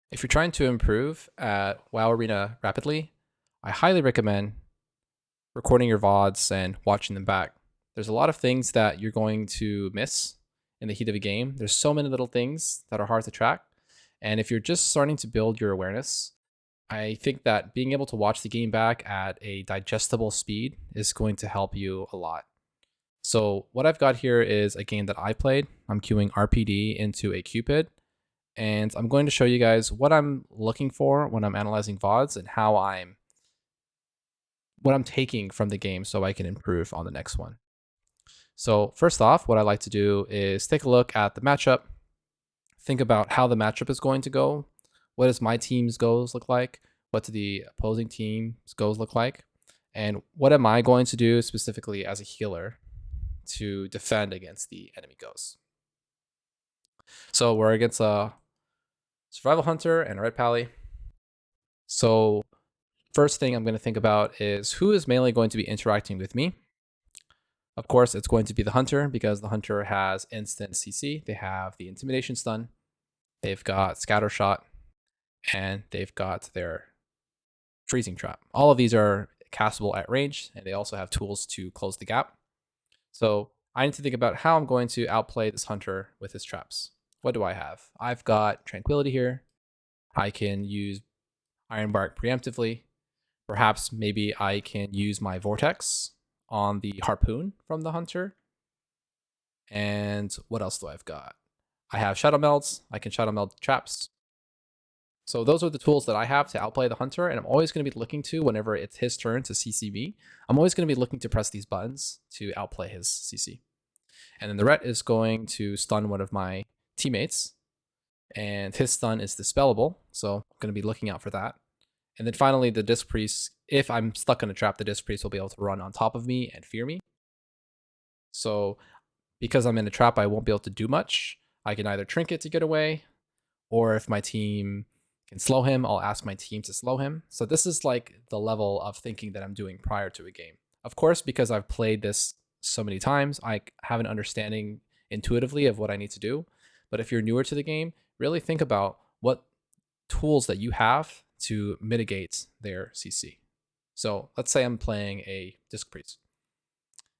If you're trying to improve at WoW Arena rapidly, I highly recommend recording your VODs and watching them back. There's a lot of things that you're going to miss in the heat of a game. There's so many little things that are hard to track. And if you're just starting to build your awareness, I think that being able to watch the game back at a digestible speed is going to help you a lot. So what I've got here is a game that I played. I'm queuing RPD into a Cupid, and I'm going to show you guys what I'm looking for when I'm analyzing VODs and what I'm taking from the game so I can improve on the next one. So first off, what I like to do is take a look at the matchup, think about how the matchup is going to go. What does my team's goals look like? What do the opposing team's goals look like? And what am I going to do specifically as a healer to defend against the enemy goals? So we're against a survival hunter and a red pally. So first thing I'm going to think about is who is mainly going to be interacting with me. Of course, it's going to be the hunter because the hunter has instant CC. They have the intimidation stun. They've got scatter shot, and they've got their freezing trap. All of these are castable at range, and they also have tools to close the gap. So I need to think about how I'm going to outplay this hunter with his traps. What do I have? I've got Tranquility here. I can use Iron Bark preemptively. Perhaps maybe I can use my Vortex on the Harpoon from the hunter. And what else do I've got? I have Shadow Melds. I can Shadow Meld traps. So those are the tools that I have to outplay the hunter, and I'm always going to be looking to, whenever it's his turn to CC me, I'm always going to be looking to press these buttons to outplay his CC. And then the ret is going to stun one of my teammates, and his stun is dispellable, so I'm going to be looking out for that. And then finally, the Disc Priest, if I'm stuck in a trap, the Disc Priest will be able to run on top of me and fear me. So because I'm in a trap, I won't be able to do much. I can either trinket to get away, or if my team can slow him, I'll ask my team to slow him. So this is like the level of thinking that I'm doing prior to a game. Of course, because I've played this so many times, I have an understanding intuitively of what I need to do. But if you're newer to the game, really think about what tools that you have to mitigate their CC. So let's say I'm playing a Disc Priest.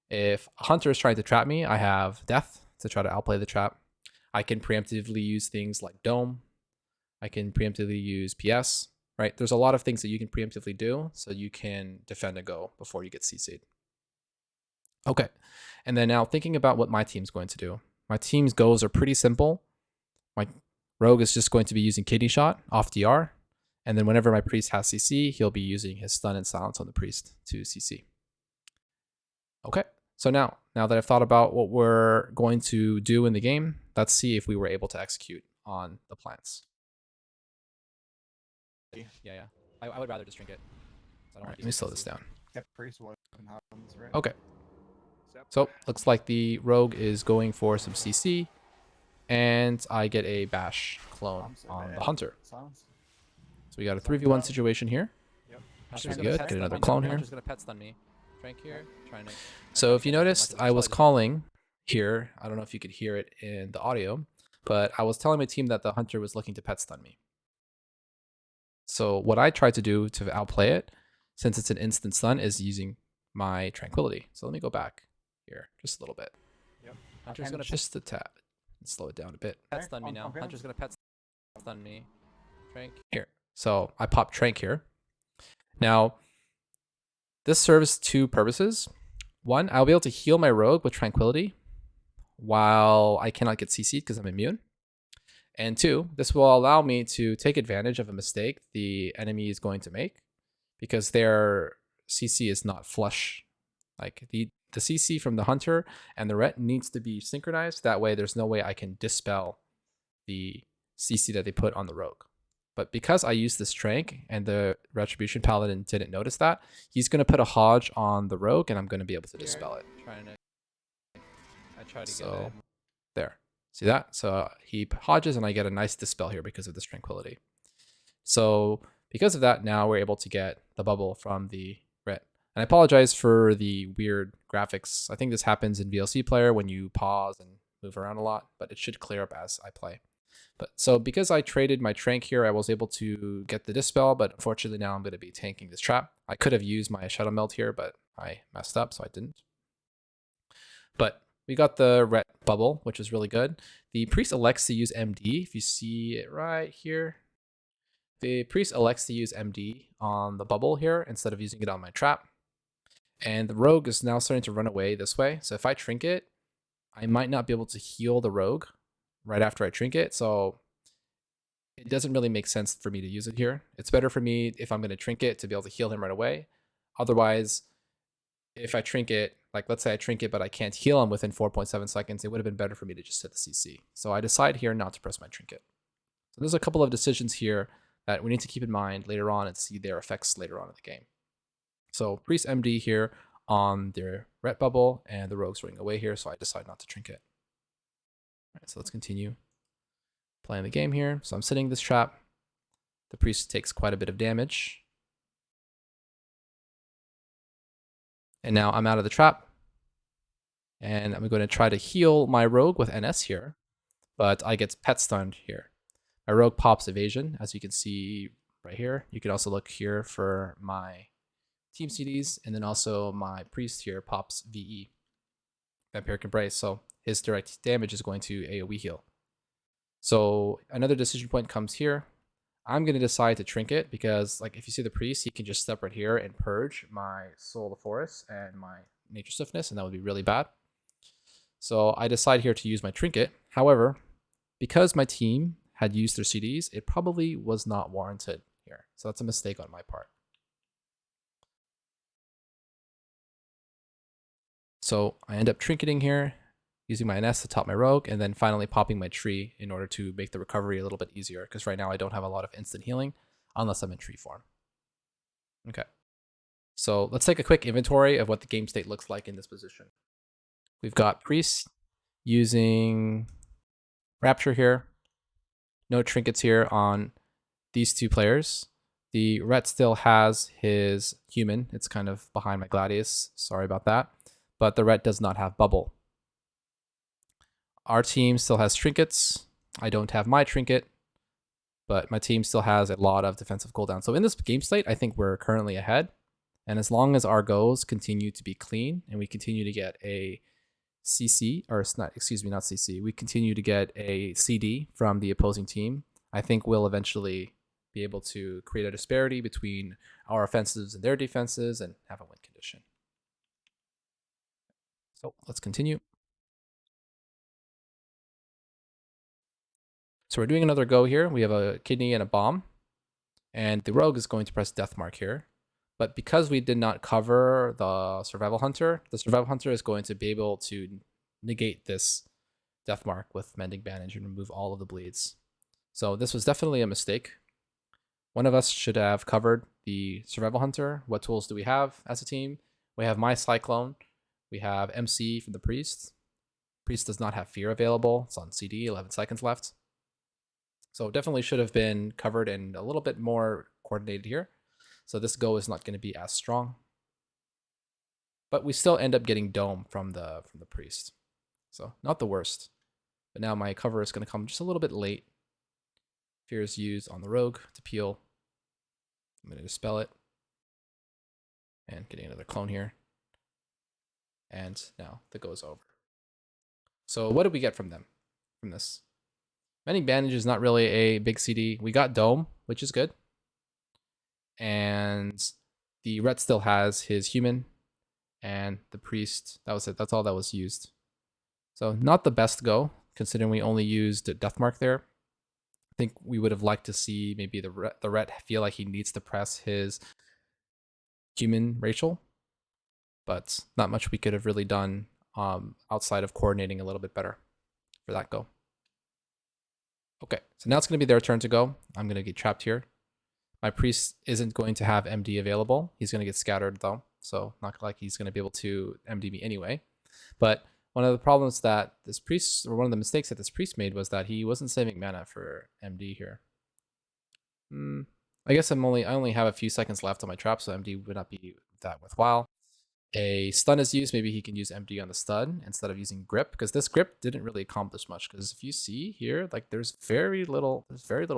If a hunter is trying to trap me, I have Death to try to outplay the trap. I can preemptively use things like Dome. I can preemptively use PS, right? There's a lot of things that you can preemptively do so you can defend a go before you get CC'd. Okay, and then now thinking about what my team's going to do. My team's goals are pretty simple. My rogue is just going to be using Kidney Shot off DR, and then whenever my priest has CC, he'll be using his stun and silence on the priest to CC. Okay, so now that I've thought about what we're going to do in the game, let's see if we were able to execute on the plans. Yeah. I would rather just drink it. So let me slow this down. Okay. So looks like the rogue is going for some CC, and I get a bash clone on the hunter. So we got a 3v1 situation here. Which is good. Get another clone here. Just gonna pet stun me. Trank here. So if you noticed, I was calling here. I don't know if you could hear it in the audio, but I was telling my team that the hunter was looking to pet stun me. So what I tried to do to outplay it, since it's an instant stun, is using my Tranquility. So let me go back here just a little bit. Yep. Hunter's gonna just a tap and slow it down a bit. Pet stun me now. Hunter's gonna pet stun me. Trank here. So I pop Trank here. Now, this serves two purposes. One, I'll be able to heal my rogue with Tranquility while I cannot get CC'd because I'm immune. And two, this will allow me to take advantage of a mistake the enemy is going to make because their CC is not flush. Like the CC from the hunter and the ret needs to be synchronized. That way there's no way I can dispel the CC that they put on the rogue. But because I used this Trank and the Retribution Paladin didn't notice that, he's going to put a Hodge on the rogue and I'm going to be able to dispel it. I try to get it. There. See that? So he Hodges and I get a nice dispel here because of this Tranquility. So because of that, now we're able to get the bubble from the ret. And I apologize for the weird graphics. I think this happens in VLC player when you pause and move around a lot, but it should clear up as I play. But so because I traded my Trank here, I was able to get the Dispel, but unfortunately now I'm going to be tanking this trap. I could have used my Shadow Melt here, but I messed up, so I didn't. But we got the red bubble, which is really good. The priest elects to use MD. If you see it right here, the priest elects to use MD on the bubble here instead of using it on my trap. And the rogue is now starting to run away this way. So if I trinket, I might not be able to heal the rogue right after I trinket. So it doesn't really make sense for me to use it here. It's better for me if I'm going to trinket to be able to heal him right away. Otherwise, if I trinket, like let's say I trinket, but I can't heal him within 4.7 seconds, it would have been better for me to just hit the CC. So I decide here not to press my trinket. So there's a couple of decisions here that we need to keep in mind later on and see their effects later on in the game. So priest MD here on their red bubble, and the rogue's running away here, so I decide not to trinket. All right, so let's continue playing the game here. So I'm setting this trap. The priest takes quite a bit of damage. And now I'm out of the trap. And I'm going to try to heal my rogue with NS here, but I get pet stunned here. My rogue pops evasion, as you can see right here. You can also look here for my team CDs, and then also my priest here pops VE, Vampiric Embrace, so his direct damage is going to AoE heal. So another decision point comes here. I'm going to decide to trinket because, like, if you see the priest, he can just step right here and purge my Soul of the Forest and my Nature Swiftness, and that would be really bad. So I decide here to use my trinket. However, because my team had used their CDs, it probably was not warranted here. So that's a mistake on my part. So I end up trinketing here, using my NS to top my rogue, and then finally popping my tree in order to make the recovery a little bit easier, because right now I don't have a lot of instant healing unless I'm in tree form. Okay. So let's take a quick inventory of what the game state looks like in this position. We've got priest using Rapture here. No trinkets here on these two players. The ret still has his human. It's kind of behind my Gladius. Sorry about that. But the ret does not have bubble. Our team still has trinkets. I don't have my trinket, but my team still has a lot of defensive cooldown. So in this game slate, I think we're currently ahead. And as long as our goals continue to be clean and we continue to get a CC, or not, excuse me, not CC, we continue to get a CD from the opposing team, I think we'll eventually be able to create a disparity between our offensives and their defenses and have a win condition. So let's continue. So we're doing another go here. We have a kidney and a bomb, and the rogue is going to press death mark here. But because we did not cover the survival hunter is going to be able to negate this death mark with mending bandage and remove all of the bleeds. So this was definitely a mistake. One of us should have covered the survival hunter. What tools do we have as a team? We have my cyclone. We have MC from the priest. Priest does not have fear available. It's on CD, 11 seconds left. So definitely should have been covered and a little bit more coordinated here. So this go is not going to be as strong. But we still end up getting dome from the priest. So not the worst. But now my cover is going to come just a little bit late. Fear is used on the rogue to peel. I'm going to dispel it. And getting another clone here. And now the go is over. So what did we get from them? From this? Mending bandage is not really a big CD. We got dome, which is good. And the ret still has his human. And the priest, that was it. That's all that was used. So not the best go, considering we only used Deathmark there. I think we would have liked to see maybe the ret feel like he needs to press his human Rachel. But not much we could have really done outside of coordinating a little bit better for that go. Okay, so now it's going to be their turn to go. I'm going to get trapped here. My priest isn't going to have MD available. He's going to get scattered though, so not like he's going to be able to MD me anyway. But one of the problems that this priest, or one of the mistakes that this priest made, was that he wasn't saving mana for MD here. I guess I only have a few seconds left on my trap, so MD would not be that worthwhile. a stun is used, maybe he can use MD on the stun instead of using grip, because this grip didn't really accomplish much. Because if you see here, like there's very little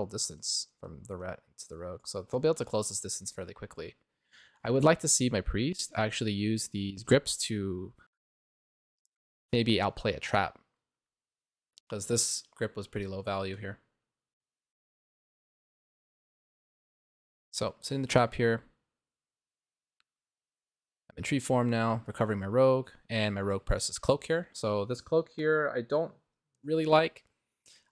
distance from the ret to the rogue, so they'll be able to close this distance fairly quickly. I would like to see my priest actually use these grips to maybe outplay a trap, because this grip was pretty low value here. So setting the trap here. I'm in tree form now, recovering my rogue, and my rogue presses cloak here. So this cloak here, I don't really like.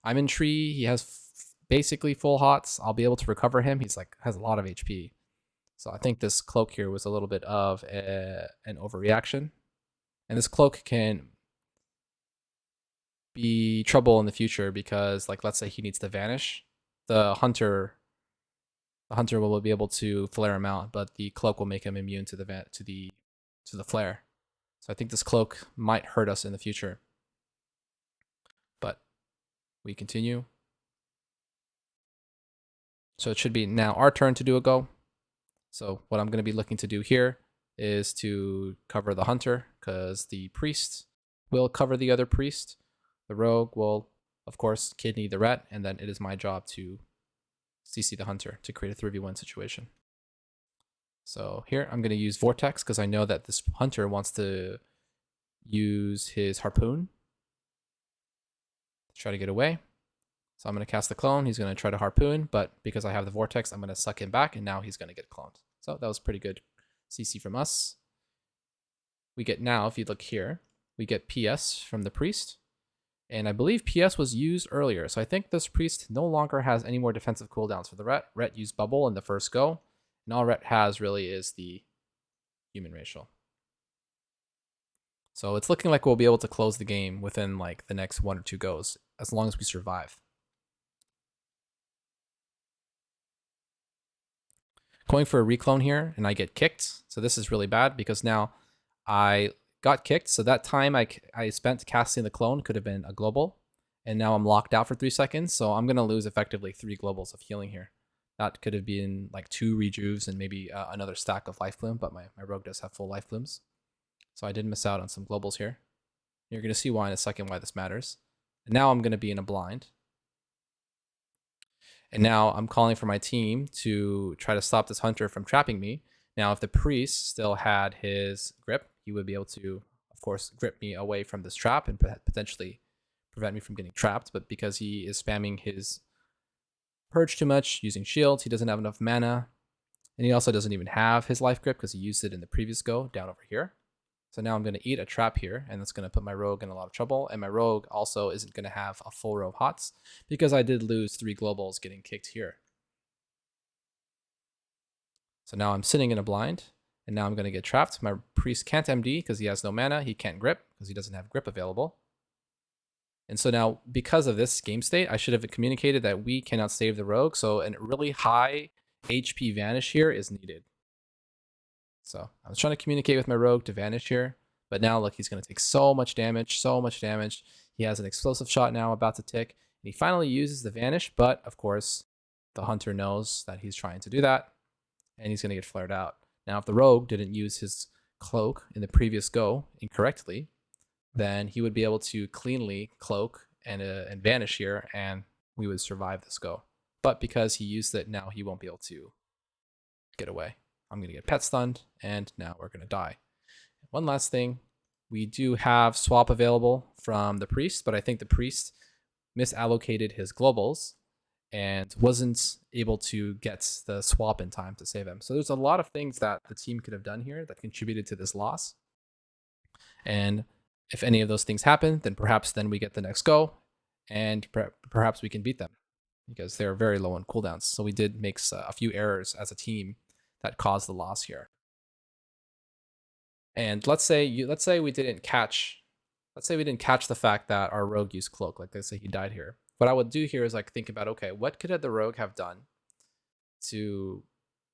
I'm in tree. He has basically full hots. I'll be able to recover him. He's like has a lot of HP. So I think this cloak here was a little bit of an overreaction. And this cloak can be trouble in the future because, like, let's say he needs to vanish. The hunter will be able to flare him out, but the cloak will make him immune to the flare. So I think this cloak might hurt us in the future. But we continue. So it should be now our turn to do a go. So what I'm going to be looking to do here is to cover the hunter, because the priest will cover the other priest. The rogue will, of course, kidney the ret, and then it is my job to CC the hunter to create a 3v1 situation. So here I'm going to use Vortex because I know that this hunter wants to use his harpoon to try to get away. So I'm going to cast the clone. He's going to try to harpoon, but because I have the Vortex, I'm going to suck him back, and now he's going to get cloned. So that was pretty good CC from us. We get now, if you look here, we get PS from the priest. And I believe PS was used earlier. So I think this priest no longer has any more defensive cooldowns for the ret. Ret used bubble in the first go. And all ret has really is the human racial. So it's looking like we'll be able to close the game within like the next 1 or 2 goes, as long as we survive. Going for a reclone here, and I get kicked. So this is really bad because now I got kicked. So that time I spent casting the clone could have been a global. And now I'm locked out for 3 seconds. So I'm going to lose effectively 3 globals of healing here. That could have been like 2 rejuves and maybe another stack of life bloom. But my rogue does have full life blooms. So I did miss out on some globals here. You're going to see why in a second why this matters. And now I'm going to be in a blind. And now I'm calling for my team to try to stop this hunter from trapping me. Now, if the priest still had his grip, he would be able to, of course, grip me away from this trap and potentially prevent me from getting trapped. But because he is spamming his purge too much, using shields, he doesn't have enough mana. And he also doesn't even have his life grip because he used it in the previous go down over here. So now I'm going to eat a trap here, and that's going to put my rogue in a lot of trouble. And my rogue also isn't going to have a full row of hots because I did lose 3 globals getting kicked here. So now I'm sitting in a blind, and now I'm going to get trapped. My priest can't MD because he has no mana. He can't grip because he doesn't have grip available. And so now, because of this game state, I should have communicated that we cannot save the rogue. So a really high HP vanish here is needed. So I was trying to communicate with my rogue to vanish here, but now look, he's going to take so much damage, so much damage. He has an explosive shot now about to tick, and he finally uses the vanish, but of course, the hunter knows that he's trying to do that, and he's going to get flared out. Now, if the rogue didn't use his cloak in the previous go incorrectly, then he would be able to cleanly cloak and vanish here, and we would survive this go. But because he used it, now he won't be able to get away. I'm going to get pet stunned, and now we're going to die. One last thing, we do have swap available from the priest, but I think the priest misallocated his globals and wasn't able to get the swap in time to save him. So there's a lot of things that the team could have done here that contributed to this loss. And if any of those things happen, then perhaps then we get the next go, and perhaps we can beat them because they're very low on cooldowns. So we did make a few errors as a team that caused the loss here. And let's say we didn't catch the fact that our rogue used cloak. Like, let's say he died here. What I would do here is like think about, okay, what could the rogue have done to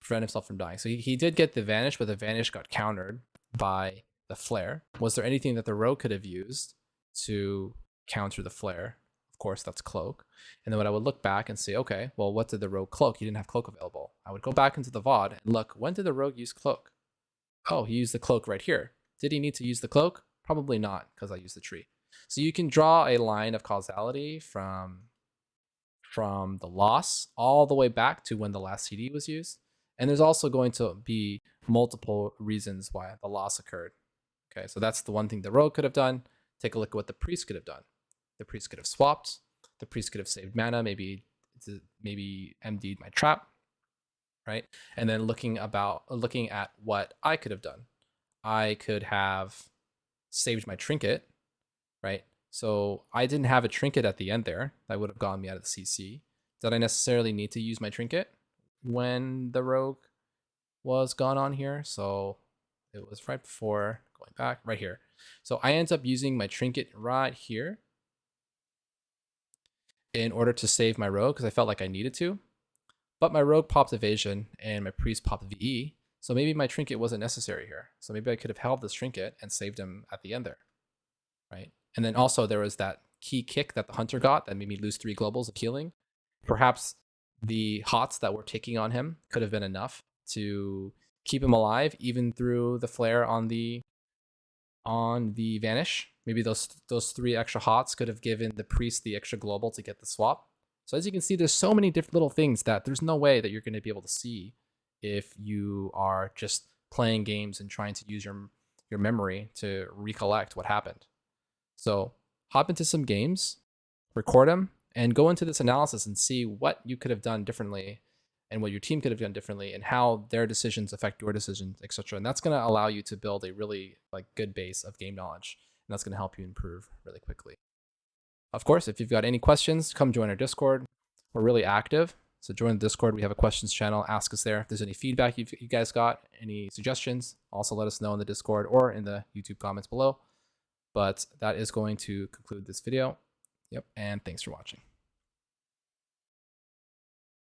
prevent himself from dying? So he did get the vanish, but the vanish got countered by the flare. Was there anything that the rogue could have used to counter the flare? Of course, that's cloak. And then what I would look back and say, okay, well, what did the rogue cloak? He didn't have cloak available. I would go back into the VOD and look, when did the rogue use cloak? Oh, he used the cloak right here. Did he need to use the cloak? Probably not, because I used the tree. So you can draw a line of causality from the loss all the way back to when the last CD was used. And there's also going to be multiple reasons why the loss occurred. Okay, so that's the one thing the rogue could have done. Take a look at what the priest could have done. The priest could have swapped. The priest could have saved mana, maybe MD'd my trap, right? And then looking at what I could have done. I could have saved my trinket, right? So I didn't have a trinket at the end there. That would have gotten me out of the CC. Did I necessarily need to use my trinket when the rogue was gone on here? So it was right before, going back, right here. So I ended up using my trinket right here in order to save my rogue because I felt like I needed to. But my rogue popped evasion and my priest popped VE. So maybe my trinket wasn't necessary here. So maybe I could have held this trinket and saved him at the end there, right? And then also there was that key kick that the hunter got that made me lose 3 globals of healing. Perhaps the hots that were ticking on him could have been enough to keep him alive even through the flare on the vanish. Maybe those 3 extra hots could have given the priest the extra global to get the swap. So as you can see, there's so many different little things that there's no way that you're going to be able to see if you are just playing games and trying to use your memory to recollect what happened. So hop into some games, record them, and go into this analysis and see what you could have done differently and what your team could have done differently and how their decisions affect your decisions, etc. And that's going to allow you to build a really good base of game knowledge, and that's going to help you improve really quickly. Of course, if you've got any questions, come join our Discord. We're really active. So join the Discord. We have a questions channel. Ask us there. If there's any feedback you guys got, any suggestions, also let us know in the Discord or in the YouTube comments below. But that is going to conclude this video. Yep, and thanks for watching.